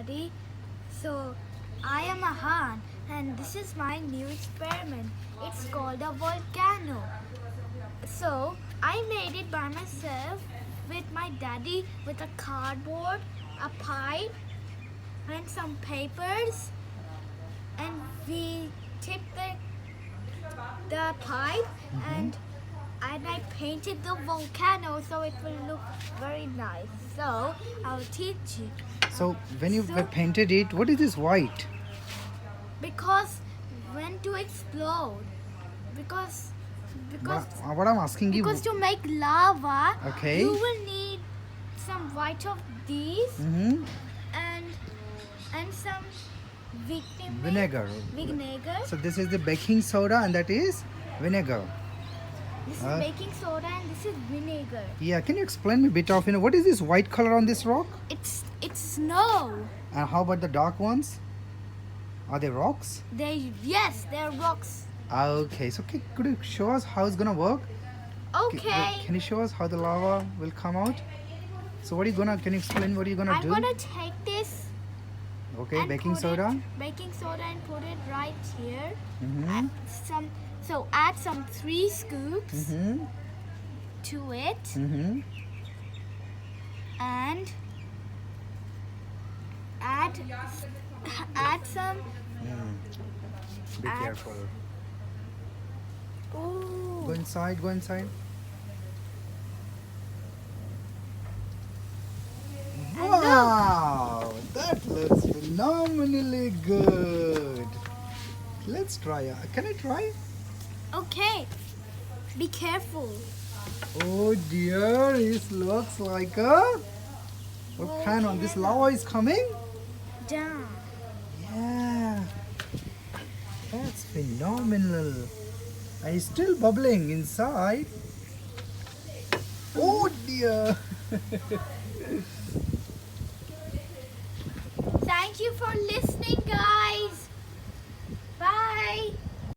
Daddy. So, I am Ahan, and this is my new experiment. It's called a volcano. So, I made it by myself with my daddy with a cardboard, a pipe, and some papers. And we tipped the pipe and I painted the volcano so it will look very nice. So I'll teach you. So when you So- painted it, what is this white? Because when to explode, because What I'm asking you. because to make lava, Okay. you will need some white of these Mhm. and some Vinegar. Vinegar. So this is the baking soda and that is vinegar. This is Uh, baking soda and this is vinegar. Yeah, can you explain me a bit of, what is this white color on this rock? It's snow. And how about the dark ones? Are they rocks? Yes, they're rocks. Okay, so could you show us how it's gonna work? Okay. Can you show us how the lava will come out? So what are you gonna, can you explain what you're gonna I'm do? gonna take this Okay, and baking put soda. Baking soda and put it right here. Mm-hmm. Add some 3 scoops Mm-hmm. to it Mm-hmm. and add some. Be Add- careful. Go Ooh. inside, go inside. And Wow, that looks phenomenally good. Let's try. Can I try? Okay. Be careful. Oh dear, it looks like a volcano. This lava is coming. Down. Yeah, that's phenomenal. And it's still bubbling inside. Oh dear. Thank you for listening, guys.